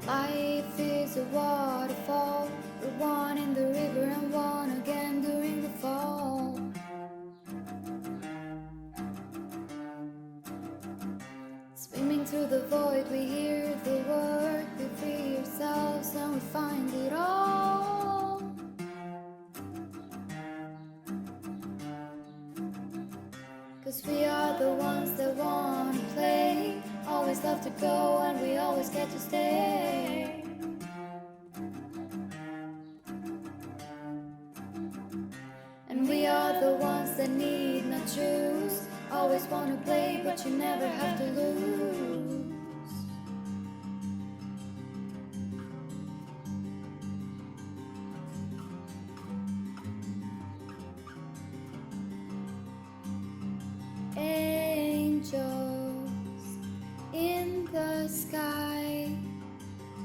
Life is a waterfall, we're one in the river and one again during the fall. Swimming through the void, we hear the word, we free ourselves and we find it all. Cause we are the ones that wanna play, always love to go and we always get to stay. And we are the ones that need not choose, always wanna play but you never have to lose. Angels in the sky,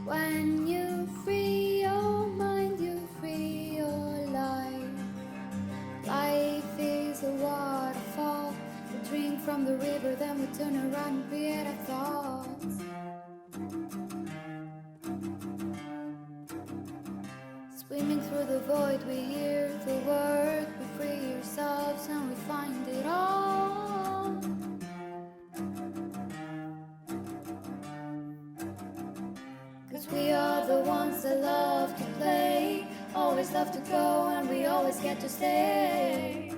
when you free your mind, you free your life. Life is a waterfall, we drink from the river, then we turn around and create our thoughts. Swimming through the void, we hear the word, we free ourselves and we find it all. Cause we are the ones that love to play, always love to go and we always get to stay.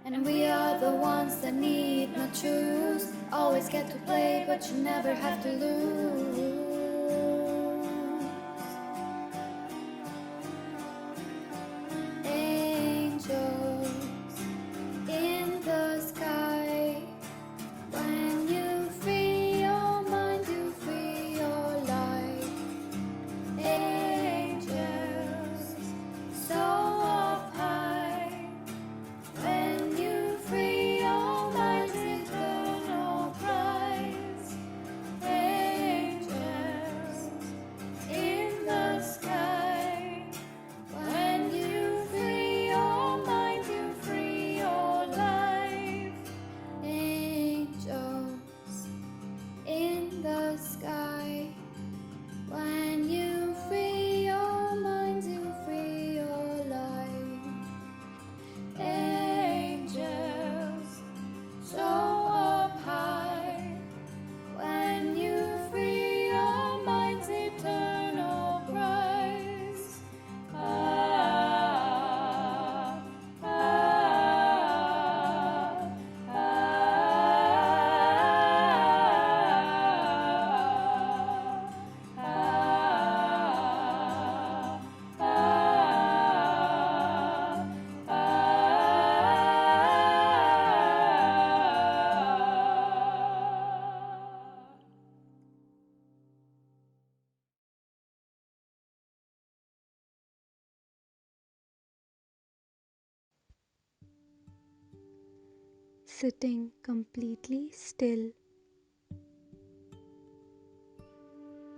And we are the ones that need not choose, always get to play but you never have to lose. Angels in the sky, when you free your mind, you free your life. Angels so up high, when you free your mind's eternal prize. Angels in the sky, when you free your mind, you free your life. Angels in the sky, when you free your mind, you free your life. Angels so up high, when you free your mind's eternal prize. Ah, ah, ah, Sitting completely still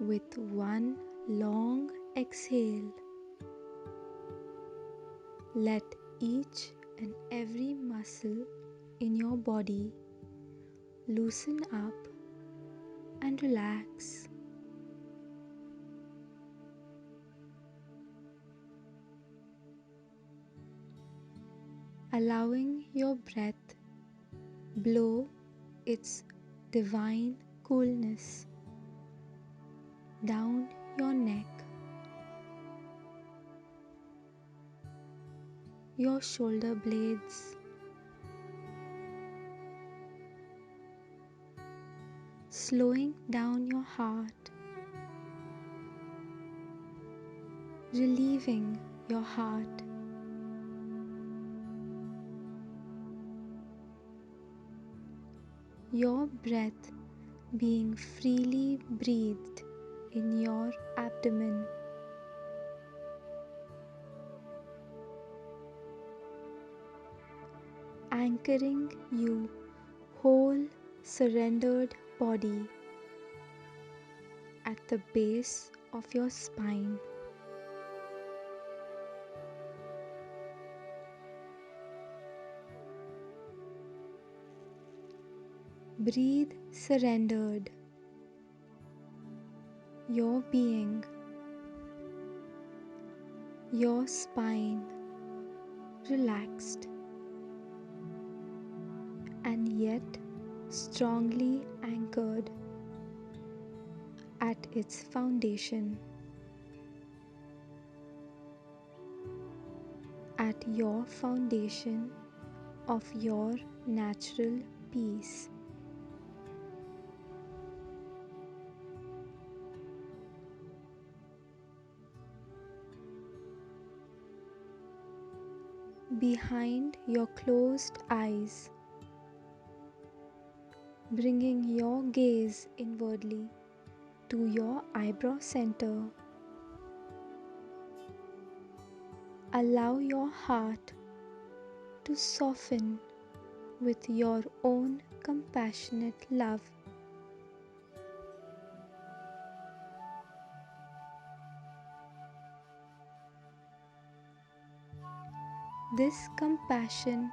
with one long exhale. Let each and every muscle in your body loosen up and relax. Allowing your breath blow its divine coolness down your neck, your shoulder blades, slowing down your heart, relieving your heart. Your breath being freely breathed in your abdomen. Anchoring you whole surrendered body at the base of your spine. Breathe surrendered. Your being, your spine relaxed and yet strongly anchored at its foundation, at your foundation of your natural peace. Behind your closed eyes, bringing your gaze inwardly to your eyebrow center, allow your heart to soften with your own compassionate love. This compassion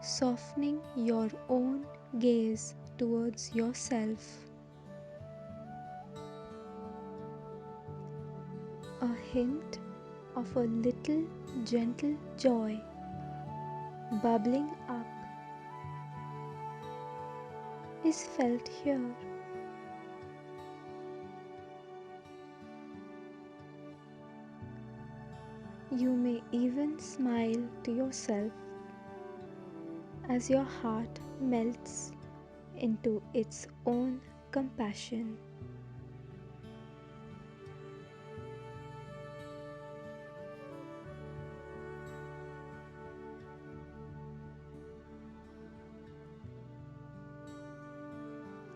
softening your own gaze towards yourself. A hint of a little gentle joy bubbling up is felt here. You may even smile to yourself as your heart melts into its own compassion.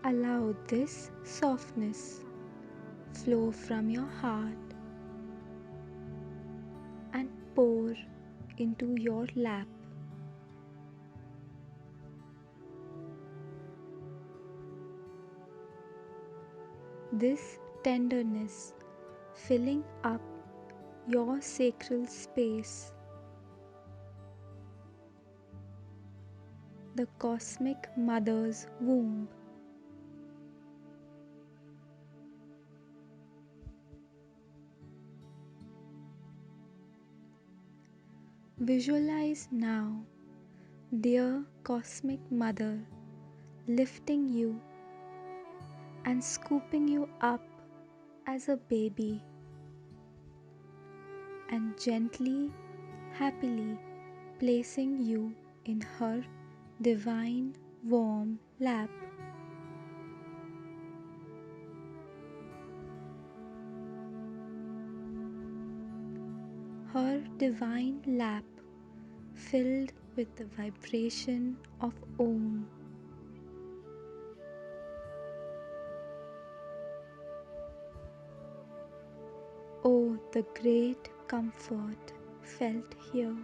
Allow this softness flow from your heart and pour into your lap. This tenderness filling up your sacral space, the cosmic mother's womb. Visualize now, dear cosmic mother, lifting you and scooping you up as a baby and gently, happily placing you in her divine warm lap. Her divine lap filled with the vibration of Om. Oh, the great comfort felt here.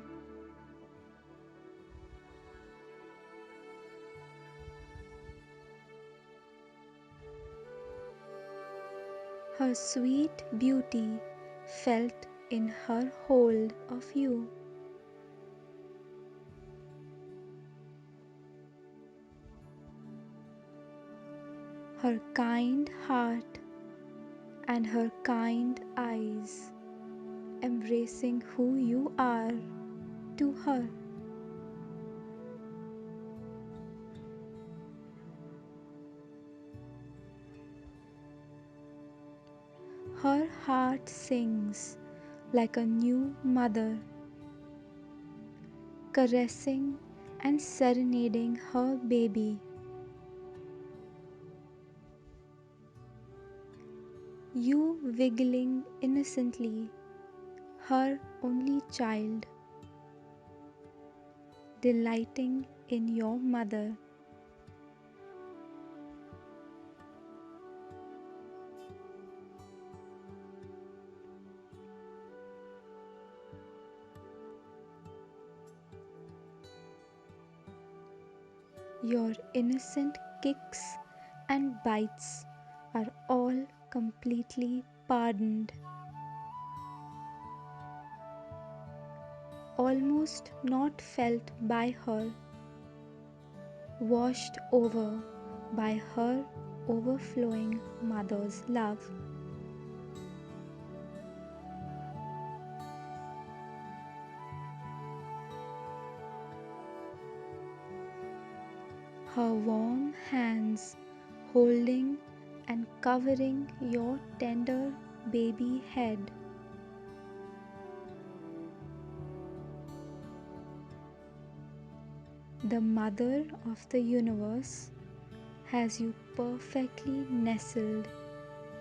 Her sweet beauty felt in her hold of you. Her kind heart and her kind eyes, embracing who you are to her. Her heart sings like a new mother, caressing and serenading her baby. You wiggling innocently, her only child, delighting in your mother. Your innocent kicks and bites are all completely pardoned, almost not felt by her, washed over by her overflowing mother's love. Her warm hands holding and covering your tender baby head. The Mother of the Universe has you perfectly nestled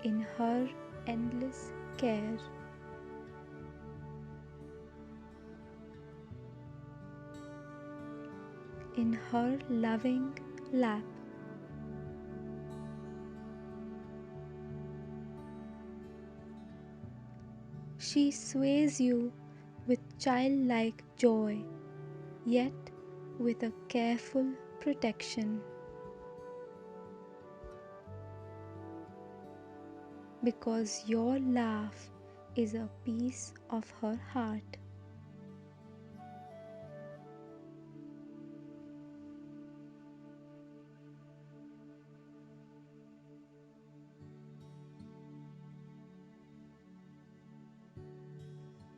in her endless care. In her loving lap. She sways you with childlike joy, yet with a careful protection. Because your laugh is a piece of her heart.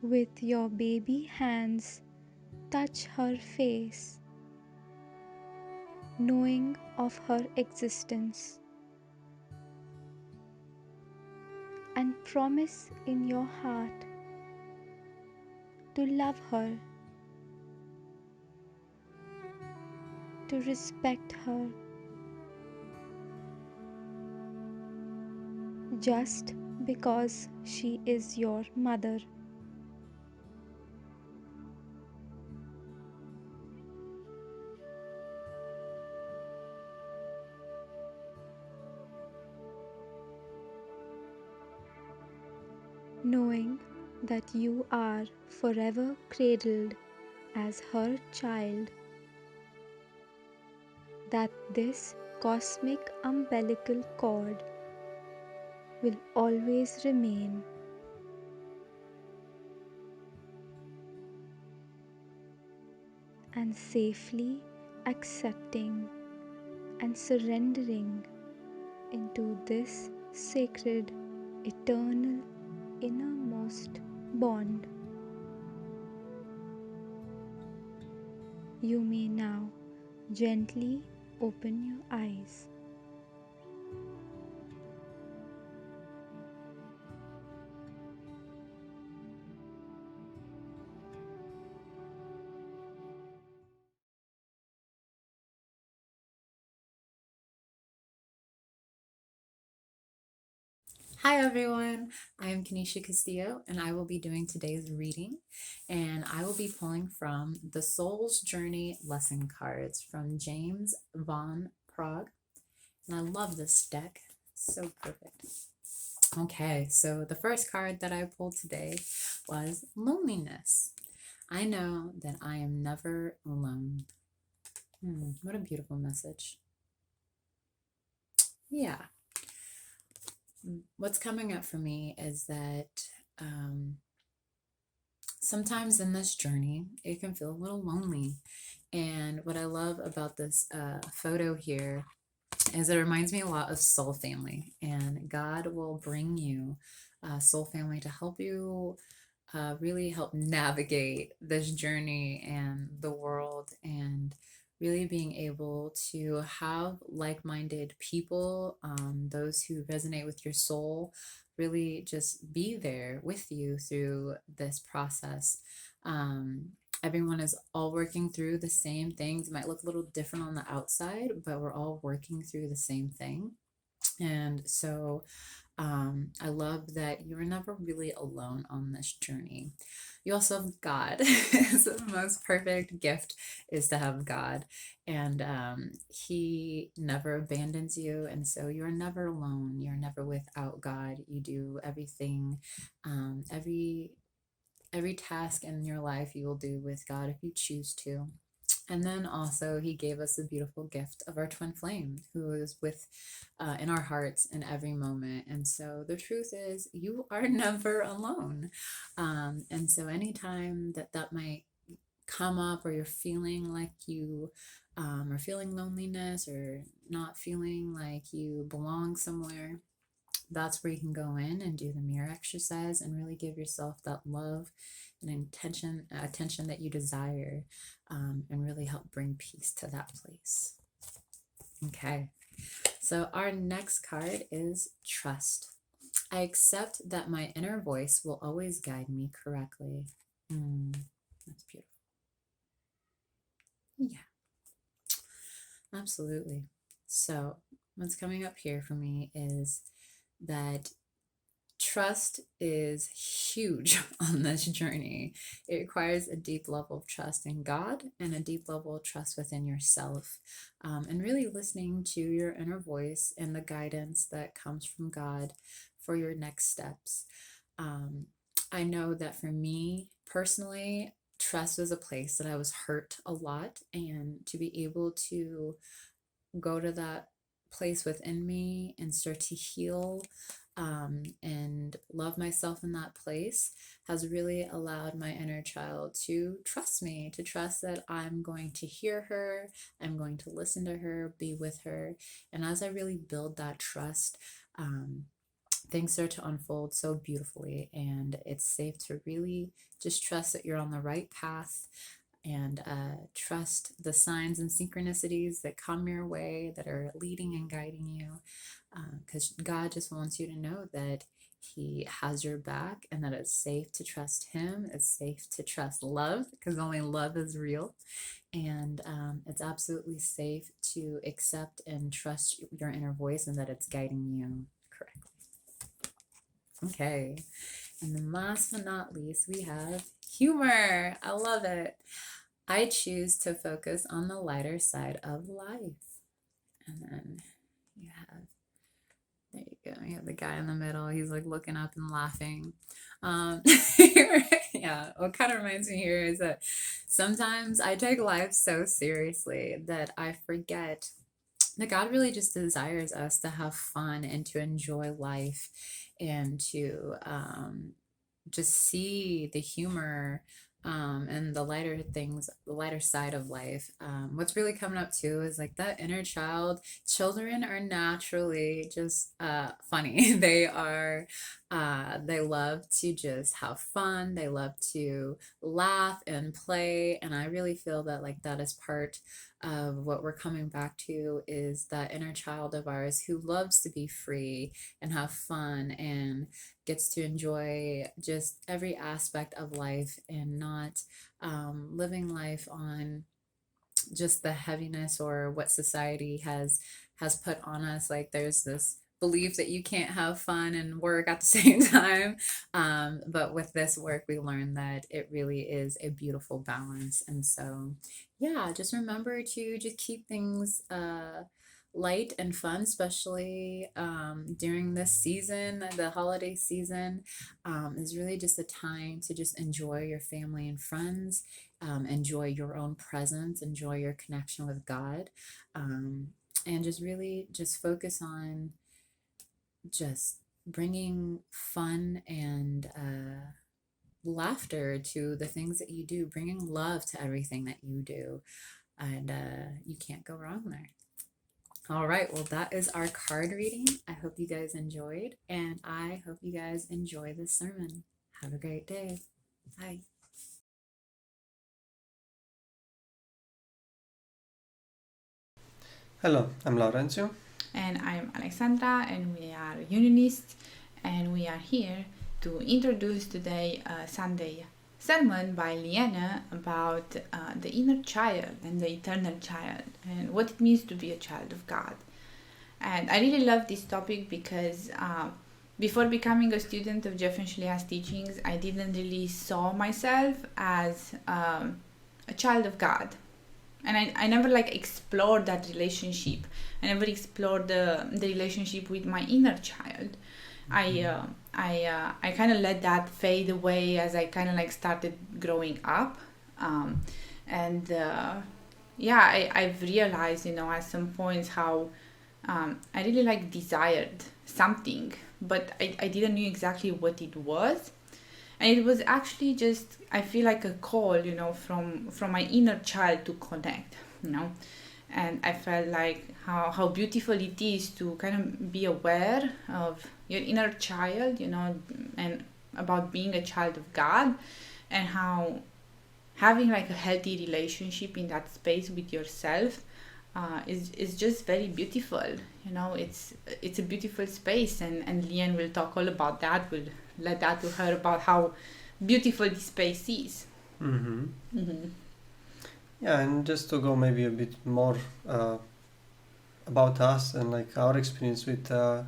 With your baby hands, touch her face, knowing of her existence, and promise in your heart to love her, to respect her, just because she is your mother. Knowing that you are forever cradled as her child, that this cosmic umbilical cord will always remain, and safely accepting and surrendering into this sacred, eternal, innermost bond. You may now gently open your eyes. Hi everyone, I am Kanisha Castillo and I will be doing today's reading, and I will be pulling from the Soul's Journey lesson cards from James von Prague, and I love this deck, so perfect. Okay, so the first card that I pulled today was loneliness. I know that I am never alone. What a beautiful message. Yeah, what's coming up for me is that sometimes in this journey, it can feel a little lonely. And what I love about this photo here is it reminds me a lot of soul family. And God will bring you soul family to help you really help navigate this journey and the world, and really being able to have like-minded people, those who resonate with your soul, really just be there with you through this process. Everyone is all working through the same things. It might look a little different on the outside, but we're all working through the same thing. And so I love that you're never really alone on this journey. You also have God. So the most perfect gift is to have God, and He never abandons you, and so you're never alone. You're never without God. You do everything, every task in your life you will do with God if you choose to. And then also, he gave us the beautiful gift of our twin flame, who is with in our hearts in every moment. And so the truth is, you are never alone. And so anytime that might come up, or you're feeling like you are feeling loneliness, or not feeling like you belong somewhere, that's where you can go in and do the mirror exercise and really give yourself that love and attention that you desire, and really help bring peace to that place. Okay, so our next card is trust. I accept that my inner voice will always guide me correctly. That's beautiful. Yeah, absolutely. So what's coming up here for me is that trust is huge on this journey. It requires a deep level of trust in God and a deep level of trust within yourself, and really listening to your inner voice and the guidance that comes from God for your next steps. I know that for me personally, trust was a place that I was hurt a lot, and to be able to go to that place within me and start to heal, and love myself in that place has really allowed my inner child to trust me, to trust that I'm going to hear her, I'm going to listen to her, be with her. And as I really build that trust, things start to unfold so beautifully, and it's safe to really just trust that you're on the right path, and trust the signs and synchronicities that come your way that are leading and guiding you, because God just wants you to know that He has your back, and that it's safe to trust Him. It's safe to trust love, because only love is real. And it's absolutely safe to accept and trust your inner voice, and that it's guiding you correctly. Okay, and then last but not least, we have humor. I love it. I choose to focus on the lighter side of life. And then you have, there you go, you have the guy in the middle. He's like looking up and laughing. Yeah, what kind of reminds me here is that sometimes I take life so seriously that I forget that God really just desires us to have fun and to enjoy life, and to just see the humor, and the lighter things, the lighter side of life. What's really coming up too is like that inner child. Children are naturally just funny. They love to just have fun. They love to laugh and play. And I really feel that like that is part of what we're coming back to, is that inner child of ours who loves to be free and have fun, and gets to enjoy just every aspect of life, and not living life on just the heaviness or what society has put on us. Like there's this belief that you can't have fun and work at the same time, but with this work we learn that it really is a beautiful balance. And so yeah, just remember to just keep things light and fun, especially during this season. The holiday season is really just a time to just enjoy your family and friends, enjoy your own presence, enjoy your connection with God, and just really just focus on just bringing fun and laughter to the things that you do, bringing love to everything that you do, and you can't go wrong there. All right, well, that is our card reading. I hope you guys enjoyed, and I hope you guys enjoy this sermon. Have a great day. Bye. Hello, I'm Laurencio. And I'm Alexandra, and we are Unionists, and we are here to introduce today a Sunday sermon by Lienne about the inner child and the eternal child, and what it means to be a child of God. And I really love this topic because before becoming a student of Jeff and Shaleia's teachings, I didn't really saw myself as a child of God. And I never explored that relationship. I never explored the relationship with my inner child. I kind of let that fade away as I kind of started growing up. I've realized, at some points how I really desired something, but I didn't know exactly what it was. And it was actually just, I feel like a call, from my inner child to connect, and I felt like how beautiful it is to kind of be aware of your inner child, and about being a child of God, and how having like a healthy relationship in that space with yourself is just very beautiful. It's a beautiful space, and Lienne will talk all about that. We'll let that to her about how beautiful this space is. Yeah, and just to go maybe a bit more about us and like our experience with our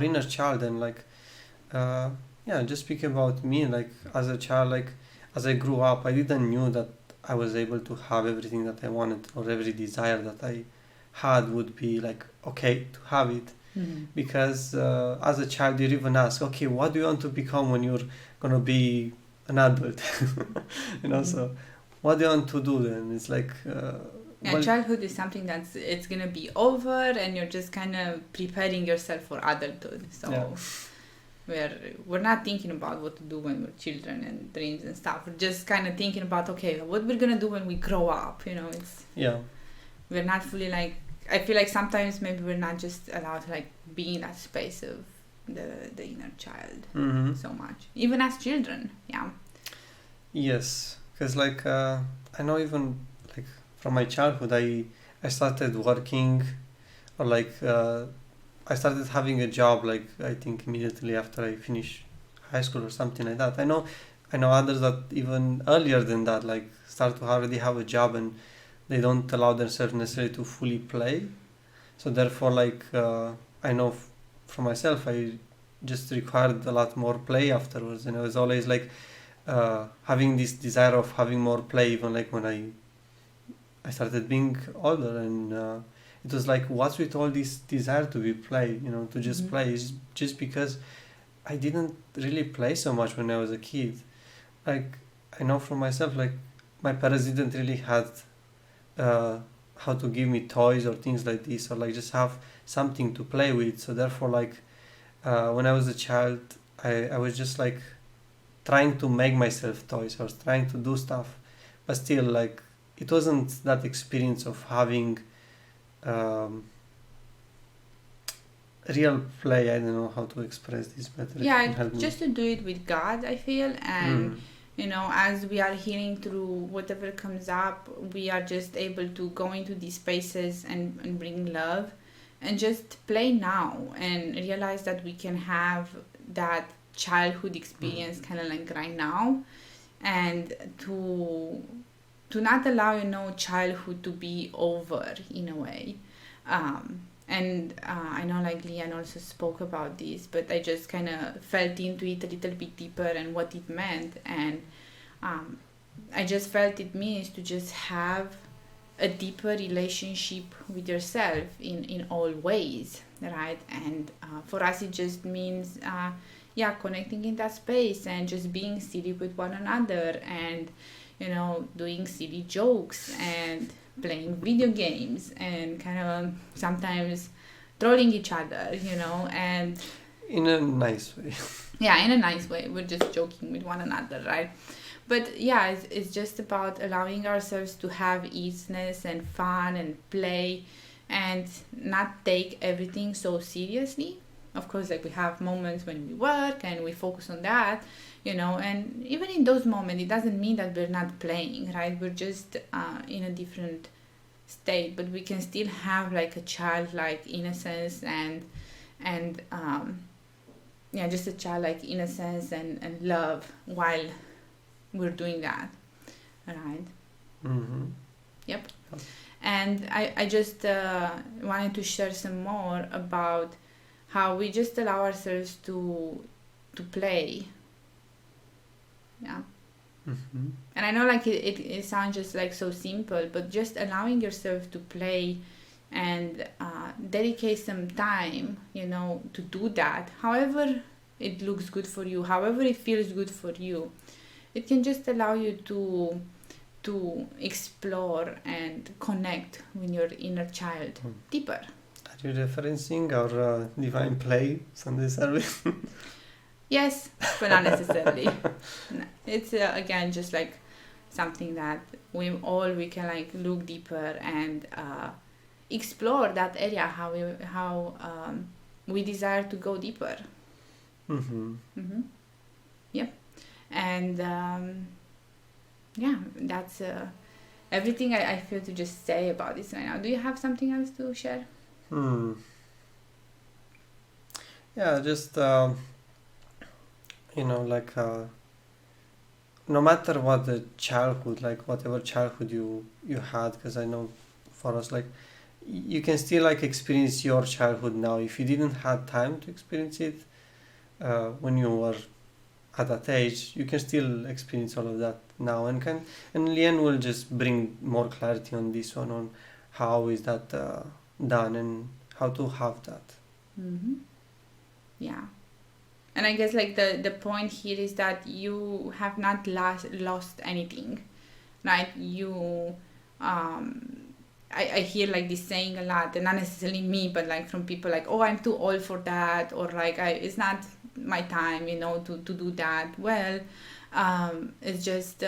inner child, and like just speaking about me, like as a child, like as I grew up, I didn't knew that I was able to have everything that I wanted, or every desire that I had would be like okay to have it. Because as a child you even ask, okay, what do you want to become when you're gonna be an adult? So what do you want to do then? It's like childhood is something it's gonna be over, and you're just kind of preparing yourself for adulthood. So we're not thinking about what to do when we're children and dreams and stuff. We're just kind of thinking about, okay, what we're gonna do when we grow up. We're not fully like, I feel like sometimes maybe we're not just allowed to like be in that space of the inner child so much, even as children. Yes, because like I know even like from my childhood I started working, or like I started having a job, like I think immediately after I finished high school or something like that. I know others that even earlier than that, like start to already have a job, and they don't allow themselves necessarily to fully play. So therefore, like I know for myself, I just required a lot more play afterwards, and I was always like having this desire of having more play, even like when I started being older, and it was like, what's with all this desire to be play, to just play? It's just because I didn't really play so much when I was a kid. Like I know for myself, like my parents didn't really had how to give me toys or things like this, or like just have something to play with. So therefore, like when I was a child, I was just like trying to make myself toys. I was trying to do stuff, but still, like it wasn't that experience of having real play. I don't know how to express this better. Just to do it with God, I feel. And as we are healing through whatever comes up, we are just able to go into these spaces and bring love, and just play now, and realize that we can have that childhood experience kind of like right now, and to not allow childhood to be over in a way. And I know like Lienne also spoke about this, but I just kind of felt into it a little bit deeper and what it meant. And I just felt it means to just have a deeper relationship with yourself in all ways, right? And for us it just means connecting in that space, and just being silly with one another, and doing silly jokes, and playing video games, and kind of sometimes trolling each other, and in a nice way. In a nice way. We're just joking with one another, right? But it's just about allowing ourselves to have easiness and fun and play, and not take everything so seriously. Of course, like we have moments when we work and we focus on that, and even in those moments, it doesn't mean that we're not playing, right? We're just in a different state, but we can still have like a childlike innocence and just a childlike innocence and love while we're doing that, right? Yep. And I just wanted to share some more about how we just allow ourselves to play. And I know like it sounds just like so simple, but just allowing yourself to play and dedicate some time, to do that, however it looks good for you, however it feels good for you. It can just allow you to explore and connect with your inner child deeper. Are you referencing our Divine Play Sunday service? Yes, but not necessarily. No, it's again just like something that we can like look deeper and explore that area how we desire to go deeper. Mm-hmm. Yep, and yeah, that's everything I feel to just say about this right now. Do you have something else to share? Yeah, just like no matter what the childhood, like whatever childhood you had, because I know for us, like you can still like experience your childhood now if you didn't have time to experience it when you were at that age. You can still experience all of that now, and Lienne will just bring more clarity on this one, on how is that done and how to have that. Mm-hmm. Yeah. And I guess like the point here is that you have not lost anything, right? I hear like this saying a lot, and not necessarily me, but like from people like, oh, I'm too old for that, or like it's not my time, to do that. Well, it's just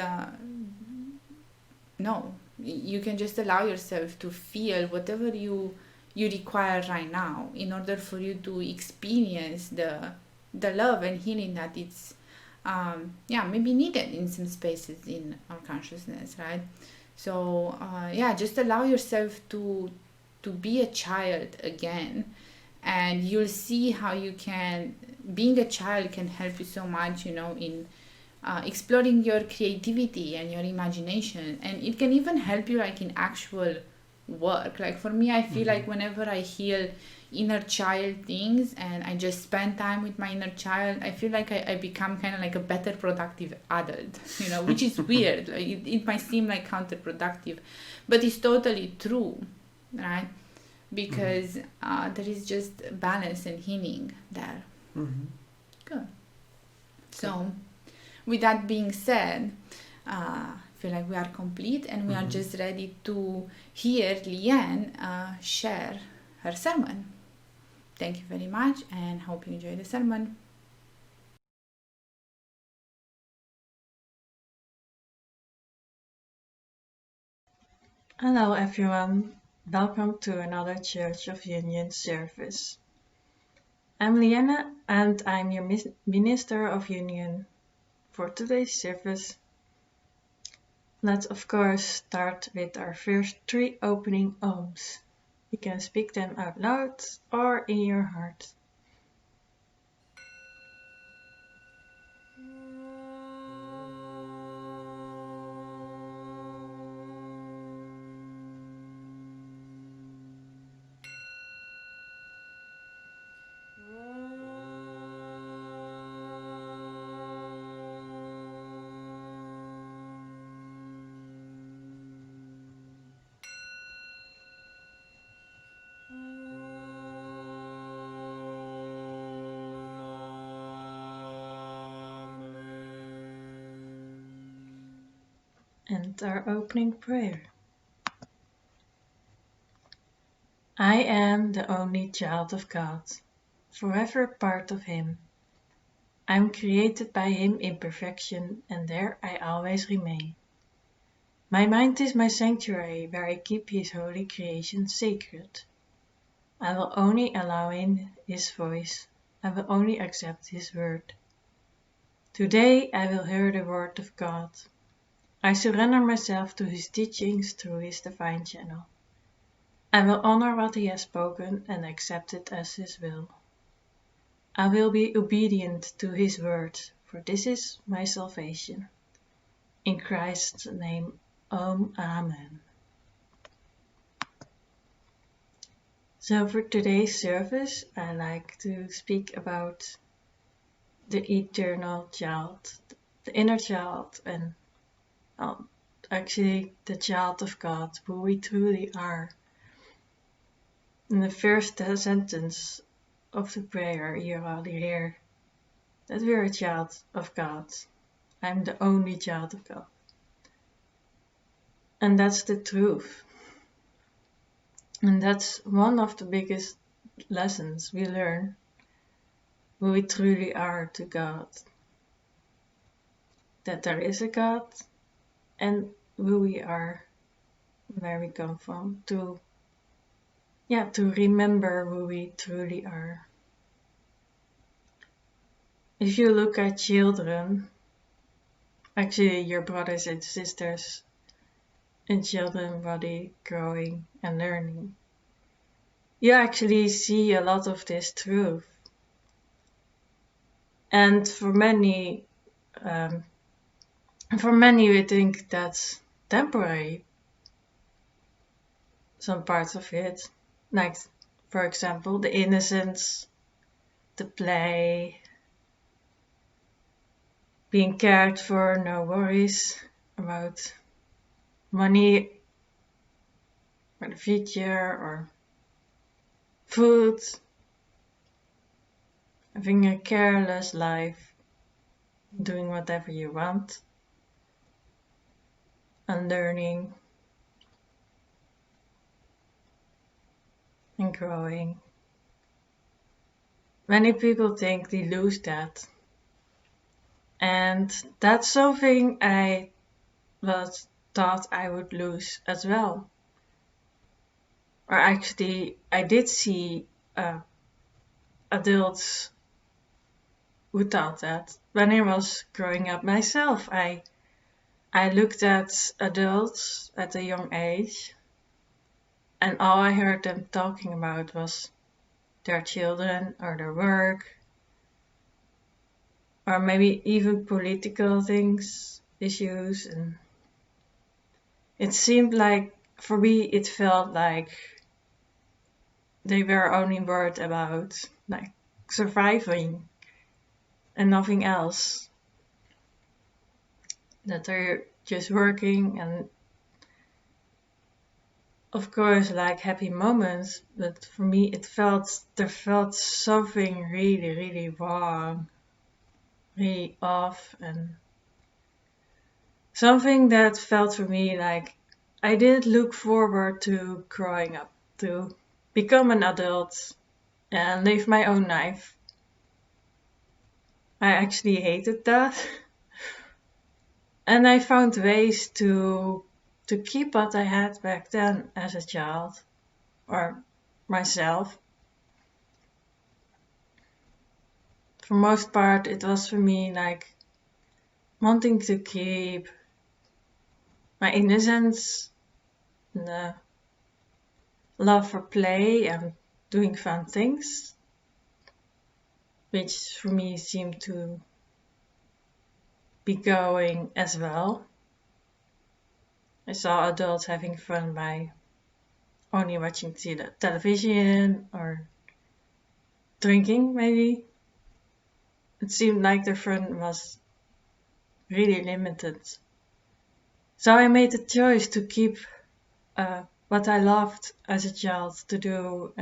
no. You can just allow yourself to feel whatever you require right now in order for you to experience the love and healing that it's maybe needed in some spaces in our consciousness, right? So just allow yourself to be a child again, and you'll see how you can being a child can help you so much, in exploring your creativity and your imagination, and it can even help you like in actual work. Like for me, I feel like whenever I heal inner child things and I just spend time with my inner child, I feel like I become kind of like a better productive adult, which is weird. Like it might seem like counterproductive, but it's totally true, right? Because there is just balance and healing there. Good. So with that being said, I feel like we are complete and we are just ready to hear Lienne share her sermon. Thank you very much and hope you enjoy the sermon. Hello everyone, welcome to another Church of Union service. I'm Lienne and I'm your Minister of Union for today's service. Let's of course start with our first 3 opening ohms. You can speak them out loud or in your heart. And our opening prayer. I am the only child of God, forever part of Him. I am created by Him in perfection, and there I always remain. My mind is my sanctuary, where I keep His holy creation sacred. I will only allow in His voice. I will only accept His word. Today I will hear the word of God. I surrender myself to His teachings through His divine channel. I will honor what He has spoken and accept it as His will. I will be obedient to His word, for this is my salvation. In Christ's name, Amen. So for today's service, I like to speak about the eternal child, the inner child, and actually the child of God, who we truly are. In the first sentence of the prayer, you already hear that we're a child of God. I'm the only child of God. And that's the truth. And that's one of the biggest lessons we learn who we truly are to God. That there is a God and who we are, where we come from, to remember who we truly are. If you look at children, actually your brothers and sisters in children body growing and learning, you actually see a lot of this truth. And for many we think that's temporary, some parts of it, like for example the innocence, the play, being cared for, no worries about money or the future or food, having a careless life, doing whatever you want, and learning and growing. Many people think they lose that. And that's something I thought I would lose as well. Or actually, I did see adults who thought that. When I was growing up myself, I looked at adults at a young age, and all I heard them talking about was their children or their work, or maybe even political things, issues, and it seemed like, for me, it felt like they were only worried about like surviving and nothing else. That they're just working and of course like happy moments, but for me there felt something really, really wrong, really off, and something that felt for me like I didn't look forward to growing up, to become an adult and live my own life. I actually hated that. And I found ways to keep what I had back then as a child, or myself. For most part, it was for me like wanting to keep my innocence, the love for play and doing fun things, which for me seemed to be going as well. I saw adults having fun by only watching television or drinking, maybe. It seemed like their fun was really limited. So I made the choice to keep what I loved as a child to do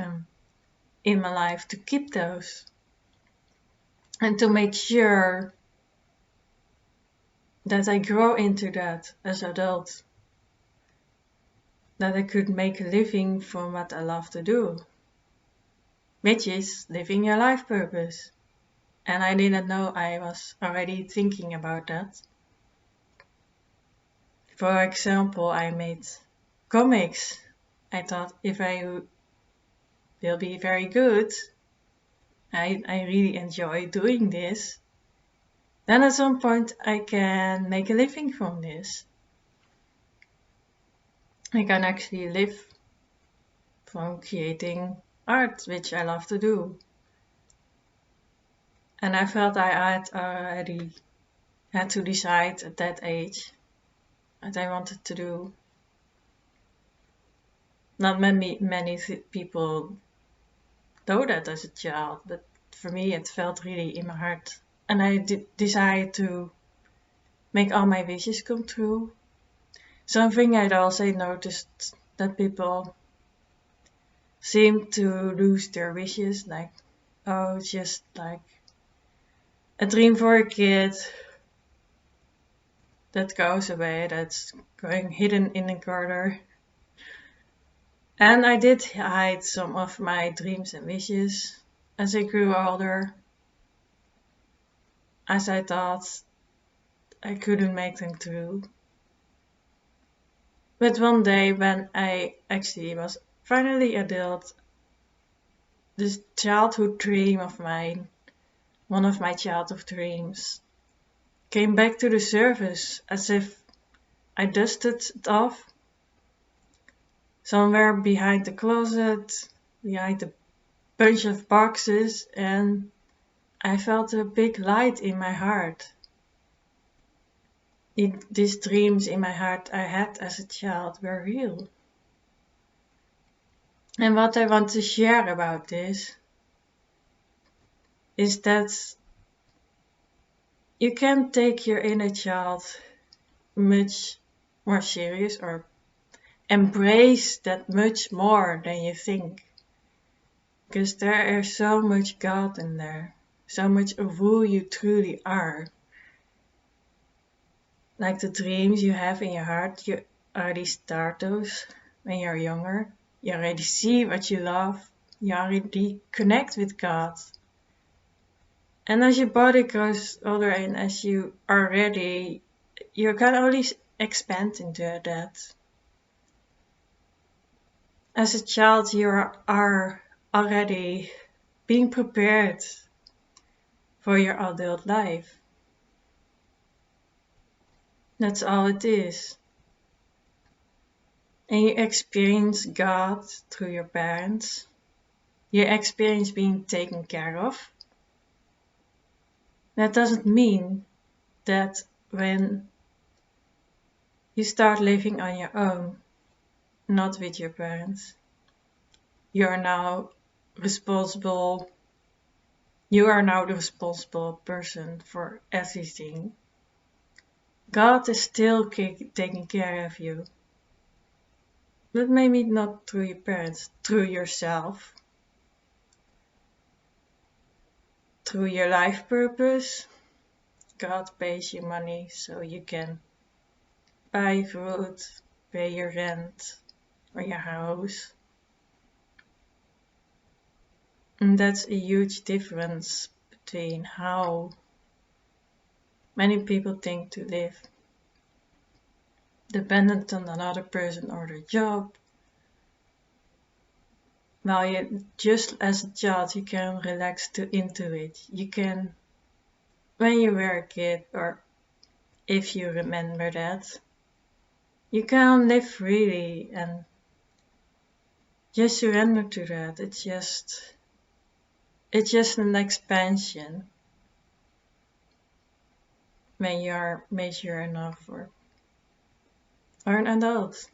in my life, to keep those. And to make sure that I grow into that as an adult. That I could make a living from what I love to do. Which is living your life purpose. And I didn't know I was already thinking about that. For example, I made comics. I thought if I will be very good, I really enjoy doing this, then at some point I can make a living from this. I can actually live from creating art, which I love to do. And I felt I had already had to decide at that age what I wanted to do. Not many people know that as a child, but for me it felt really in my heart. And I decided to make all my wishes come true. Something I'd also noticed that people seem to lose their wishes, like, oh, it's just like a dream for a kid that goes away, that's going hidden in a corner. And I did hide some of my dreams and wishes as I grew older. as I thought I couldn't make them through. But one day when I actually was finally adult, this childhood dream of mine, one of my childhood dreams, came back to the surface as if I dusted it off somewhere behind the closet, behind a bunch of boxes, and I felt a big light in my heart. These dreams in my heart I had as a child were real. And what I want to share about this is that you can take your inner child much more serious or embrace that much more than you think. Because there is so much God in there, so much of who you truly are. Like the dreams you have in your heart, you already start those when you're younger. You already see what you love. You already connect with God. And as your body grows older and as you are ready, you can only expand into that. As a child, you are already being prepared for your adult life. That's all it is. And you experience God through your parents. You experience being taken care of. That doesn't mean that when you start living on your own, not with your parents, you are now the responsible person for everything. God is still taking care of you. But maybe not through your parents, through yourself. Through your life purpose, God pays you money so you can buy food, pay your rent or your house. And that's a huge difference between how many people think to live. Dependent on another person or their job. While you, just as a child, you can relax into it. You can, when you were a kid, or if you remember that, you can live freely and just surrender to that. It's just an expansion when you are mature enough or an adult.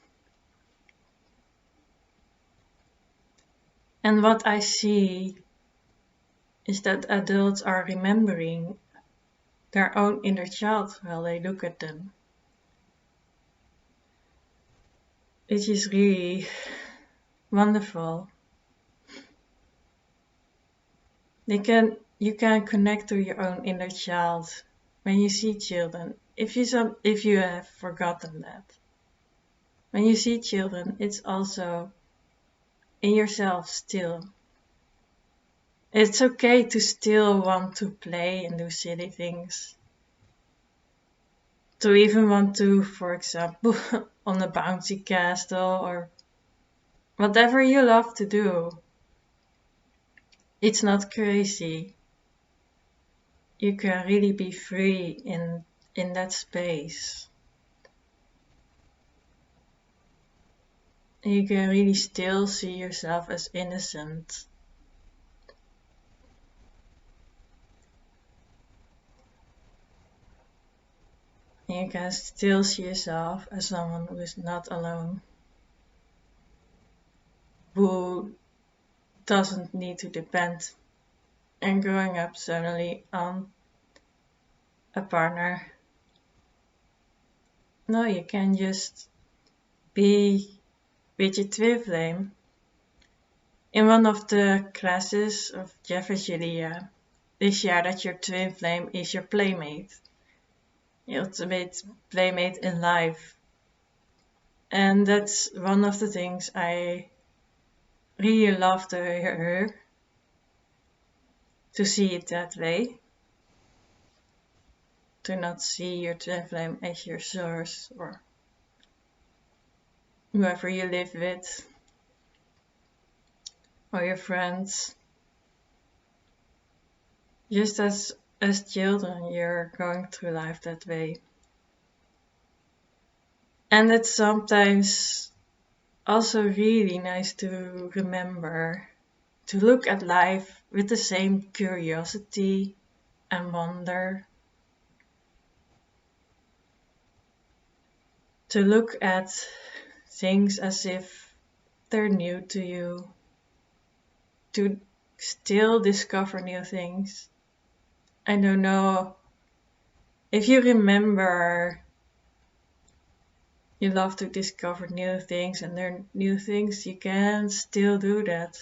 And what I see is that adults are remembering their own inner child while they look at them. It is really wonderful. You can connect to your own inner child when you see children. If you have forgotten that. When you see children, it's also in yourself still. It's okay to still want to play and do silly things. To even want to, for example, on a bouncy castle or whatever you love to do. It's not crazy. You can really be free in that space. You can really still see yourself as innocent. You can still see yourself as someone who is not alone. Who doesn't need to depend and growing up suddenly on a partner. No, you can just be with your twin flame. In one of the classes of Shaleia, they share that your twin flame is your playmate, the ultimate playmate in life. And that's one of the things I really love to hear, to see it that way. to not see your twin flame as your source or whoever you live with or your friends. Just as children, you're going through life that way. And it's sometimes also really nice to remember to look at life with the same curiosity and wonder. To look at things as if they're new to you. To still discover new things. I don't know if you remember you love to discover new things and learn new things, you can still do that.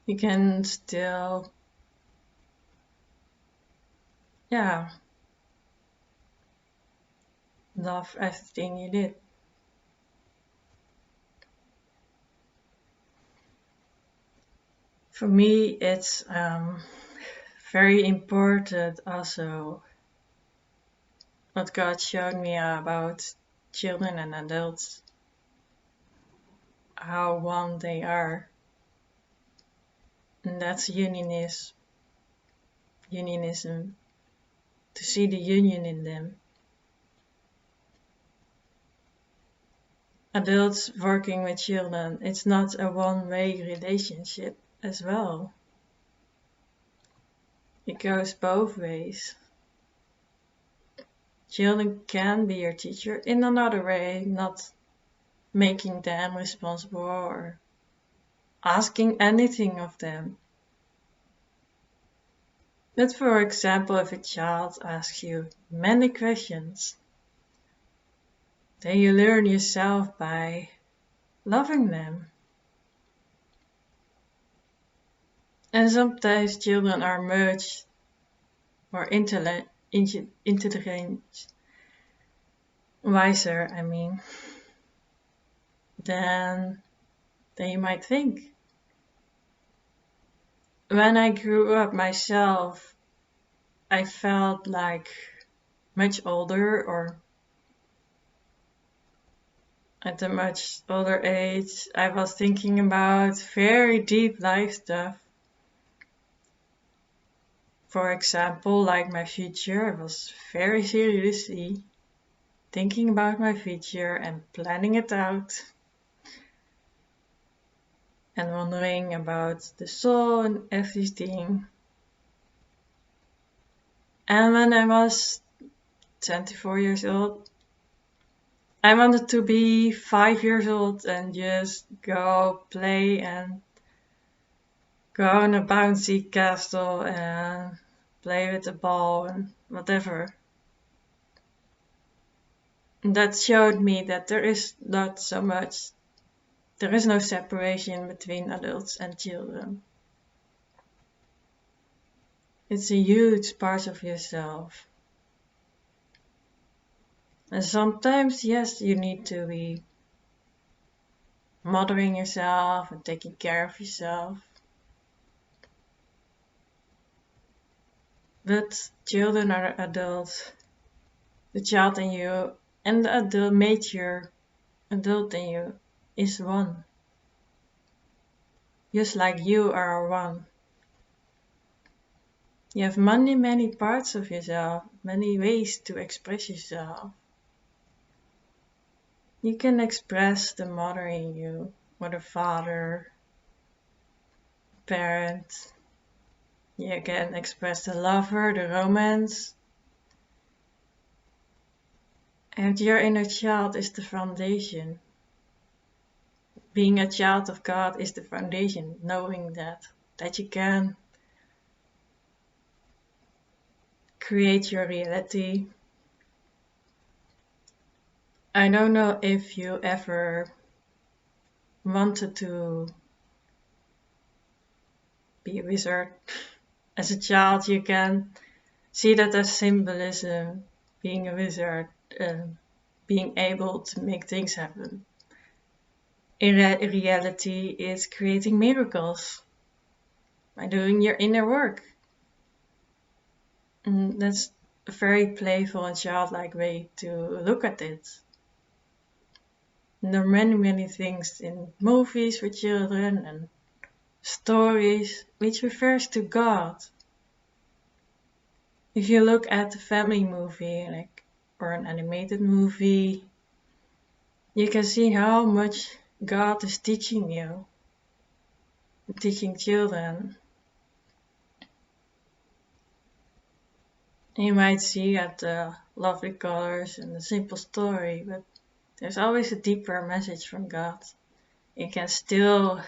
You can still, love everything you did. For me, it's very important also what God showed me about children and adults, how one they are. And that's unionism, to see the union in them. Adults working with children, it's not a one-way relationship as well. It goes both ways. Children can be your teacher in another way, not making them responsible or asking anything of them. But for example, if a child asks you many questions, then you learn yourself by loving them. And sometimes children are much more intelligent, wiser, than you might think. When I grew up myself, I felt like much older, or at a much older age, I was thinking about very deep life stuff. For example, like my future, I was very seriously thinking about my future and planning it out. And wondering about the soul and everything. And when I was 24 years old, I wanted to be 5 years old and just go play and go on a bouncy castle and play with the ball and whatever. And that showed me that there is no separation between adults and children. It's a huge part of yourself. And sometimes, yes, you need to be mothering yourself and taking care of yourself. But children are adults. The child in you and the adult in you is one. Just like you are one. You have many parts of yourself, many ways to express yourself. You can express the mother in you, or the father, parent. You can express the lover, the romance. And your inner child is the foundation. Being a child of God is the foundation, knowing that you can create your reality. I don't know if you ever wanted to be a wizard. As a child, you can see that as symbolism, being a wizard, being able to make things happen. In reality, it's creating miracles by doing your inner work. And that's a very playful and childlike way to look at it. And there are many, many things in movies for children and stories which refers to God. If you look at a family movie, or an animated movie, you can see how much God is teaching you, teaching children. You might see at the lovely colors and the simple story, but there's always a deeper message from God. You can still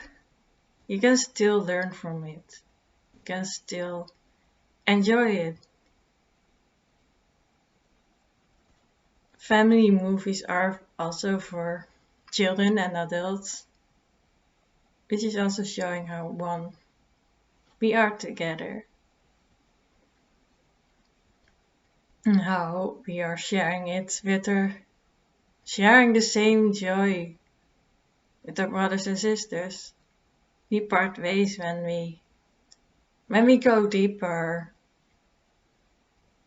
learn from it. You can still enjoy it. Family movies are also for children and adults, which is also showing how one we are together and how we are sharing it with sharing the same joy with our brothers and sisters. We part ways when we go deeper,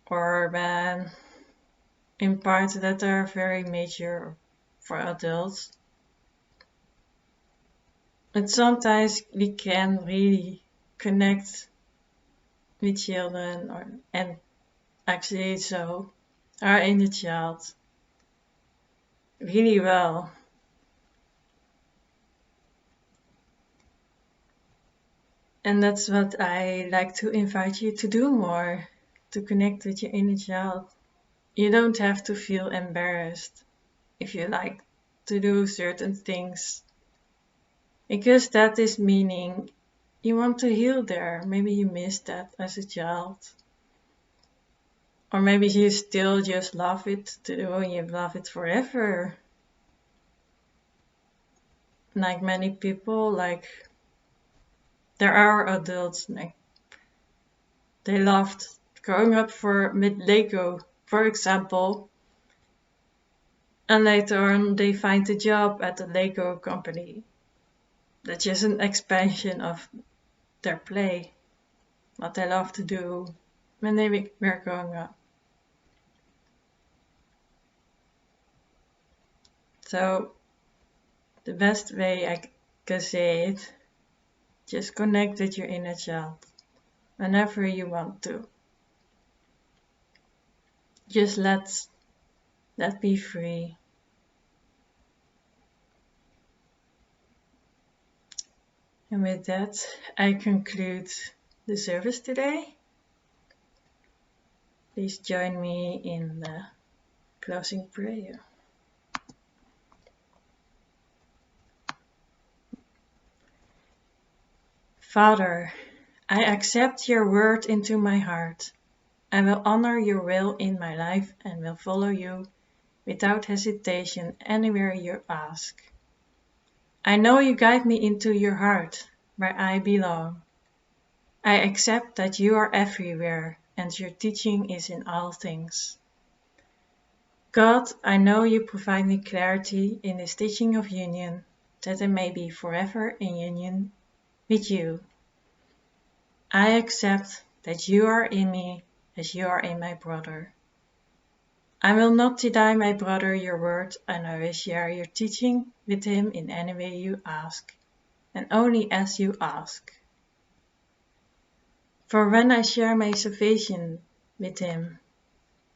or when in parts that are very major for adults. But sometimes we can really connect with children, and actually so our inner child really well. And that's what I like to invite you to do more, to connect with your inner child. You don't have to feel embarrassed if you like to do certain things, because that is meaning you want to heal there. Maybe you missed that as a child. Or maybe you still just love it to do and you love it forever. Like many people, there are adults, they loved growing up with Lego, for example, and later on they find a job at the Lego company. That's just an expansion of their play, what they love to do when they were growing up. So the best way I can say it, just connect with your inner child whenever you want to. Just let be free. And with that, I conclude the service today. Please join me in the closing prayer. Father, I accept your word into my heart. I will honor your will in my life and will follow you without hesitation anywhere you ask. I know you guide me into your heart, where I belong. I accept that you are everywhere and your teaching is in all things. God, I know you provide me clarity in this teaching of union, that I may be forever in union with you. I accept that you are in me as you are in my brother. I will not deny my brother your word, and I will share your teaching with him in any way you ask, and only as you ask. For when I share my salvation with him,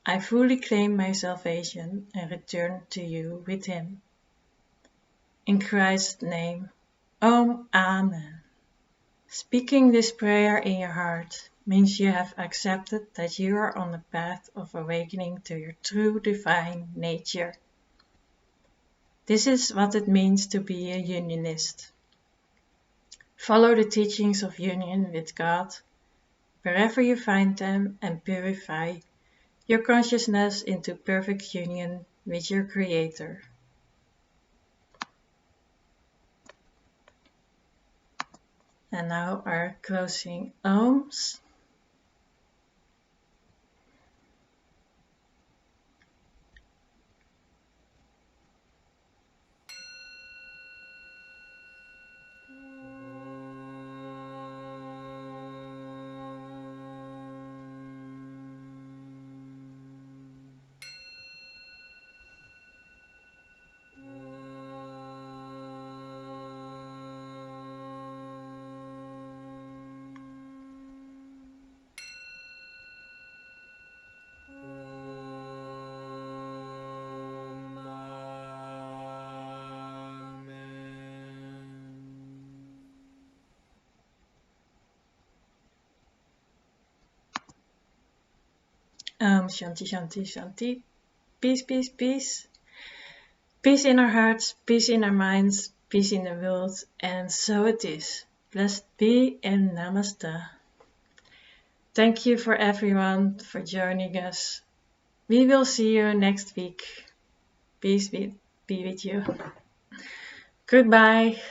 I fully claim my salvation and return to you with him. In Christ's name, Amen. Speaking this prayer in your heart means you have accepted that you are on the path of awakening to your true divine nature. This is what it means to be a unionist. Follow the teachings of union with God wherever you find them and purify your consciousness into perfect union with your Creator. And now our closing ohms. Shanti, Shanti, Shanti. Peace, peace, peace. Peace in our hearts, peace in our minds, peace in the world, and so it is. Blessed be and Namaste. Thank you for everyone for joining us. We will see you next week. Peace be with you. Goodbye.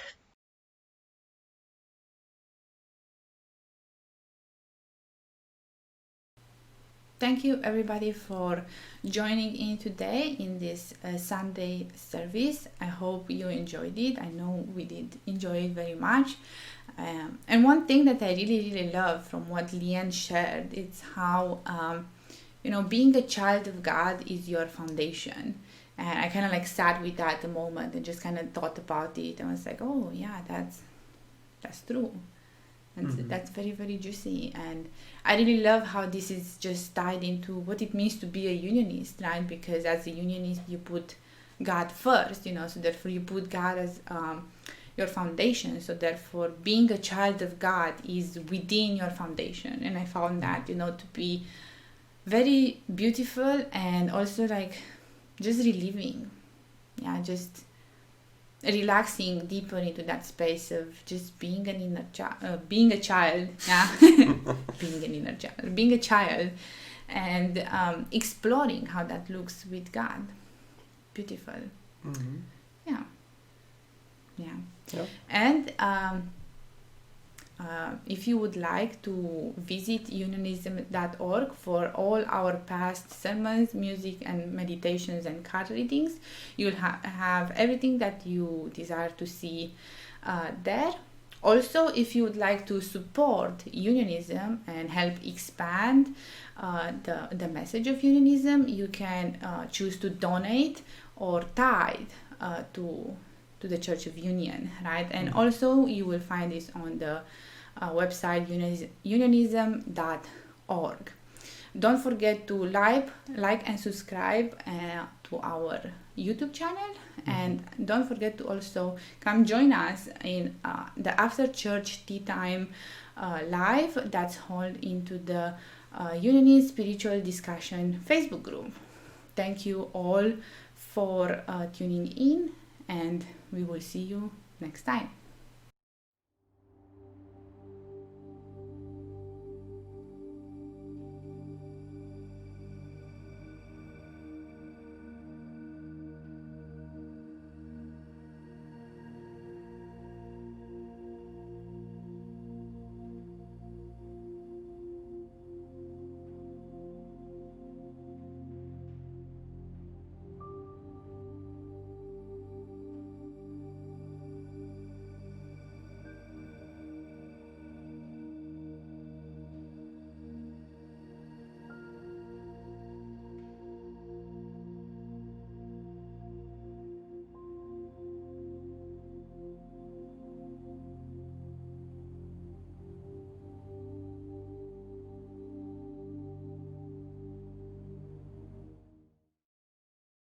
Thank you everybody for joining in today in this Sunday service. I hope you enjoyed it. I know we did enjoy it very much. And one thing that I really love from what Lienne shared is how being a child of God is your foundation. And I kind of like sat with that a moment and just kind of thought about it. And I was like, oh yeah, that's true. And that's very, very juicy. And I really love how this is just tied into what it means to be a unionist, right? Because as a unionist, you put God first, so therefore you put God as your foundation. So therefore being a child of God is within your foundation. And I found that, to be very beautiful and also like just reliving. Yeah, just relaxing deeper into that space of just being an inner child, being a child, yeah, being a child, and exploring how that looks with God. Beautiful. Yeah. And if you would like to visit unionism.org for all our past sermons, music and meditations and card readings, you'll have everything that you desire to see there. Also, if you would like to support unionism and help expand the message of unionism, you can choose to donate or tithe to the Church of Union, right? And also you will find this on the website unionism.org. Don't forget to like and subscribe to our YouTube channel, and don't forget to also come join us in the after church tea time live that's held into the Unionist Spiritual Discussion Facebook group. Thank you all for tuning in, and we will see you next time.